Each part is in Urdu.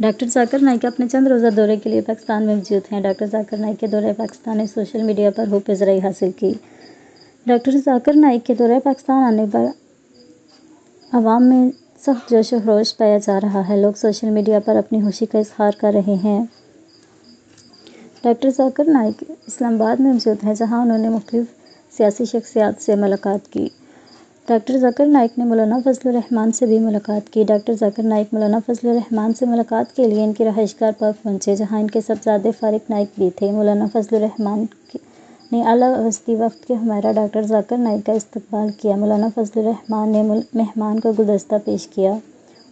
ڈاکٹر ذاکر نائک اپنے چند روزہ دورے کے لیے پاکستان میں موجود ہیں۔ ڈاکٹر ذاکر نائک کے دورہ پاکستان نے سوشل میڈیا پر خوب پذیرائی حاصل کی۔ ڈاکٹر ذاکر نائک کے دورہ پاکستان آنے پر عوام میں سخت جوش و خروش پایا جا رہا ہے۔ لوگ سوشل میڈیا پر اپنی خوشی کا اظہار کر رہے ہیں۔ ڈاکٹر ذاکر نائک اسلام آباد میں موجود ہیں، جہاں انہوں نے مختلف سیاسی شخصیات سے ملاقات کی۔ ڈاکٹر ذاکر نائک نے مولانا فضل الرحمان سے بھی ملاقات کی۔ ڈاکٹر ذاکر نائک مولانا فضل الرحمان سے ملاقات کے لیے ان کی رہائش گاہ پر پہنچے، جہاں ان کے صاحبزادے فارق نائک بھی تھے۔ مولانا فضل الرحمان نے اعلیٰ وسطی وفد کے ہمراہ ڈاکٹر ذاکر نائک کا استقبال کیا۔ مولانا فضل الرحمان نے مہمان کو گلدستہ پیش کیا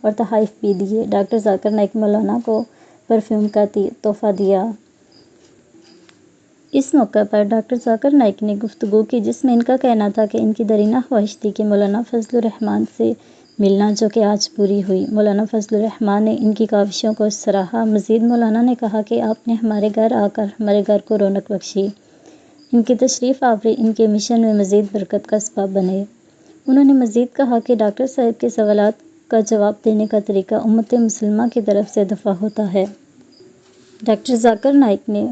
اور تحائف بھی دیے۔ ڈاکٹر ذاکر نائک نے مولانا کو پرفیوم کا تحفہ دیا۔ اس موقع پر ڈاکٹر ذاکر نائک نے گفتگو کی، جس میں ان کا کہنا تھا کہ ان کی دیرینہ خواہش تھی کہ مولانا فضل الرحمان سے ملنا، جو کہ آج پوری ہوئی۔ مولانا فضل الرحمان نے ان کی کاوشوں کو سراہا۔ مزید مولانا نے کہا کہ آپ نے ہمارے گھر آ کر ہمارے گھر کو رونق بخشی۔ ان کی تشریف آوری ان کے مشن میں مزید برکت کا سبب بنے۔ انہوں نے مزید کہا کہ ڈاکٹر صاحب کے سوالات کا جواب دینے کا طریقہ امت مسلمہ کی طرف سے دفاع ہوتا ہے۔ ڈاکٹر ذاکر نائک نے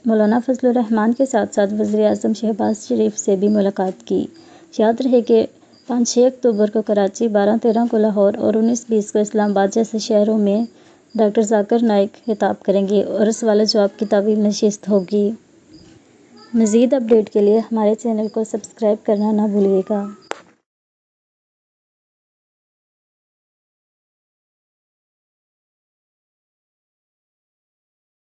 مولانا فضل الرحمان کے ساتھ ساتھ وزیر اعظم شہباز شریف سے بھی ملاقات کی۔ یاد رہے کہ 5-6 اکتوبر کو کراچی، 12-13 کو لاہور اور 19-20 کو اسلام آباد جیسے شہروں میں ڈاکٹر ذاکر نائک خطاب کریں گے اور سوال و جواب کی طویل نشست ہوگی۔ مزید اپ ڈیٹ کے لیے ہمارے چینل کو سبسکرائب کرنا نہ بھولیے گا۔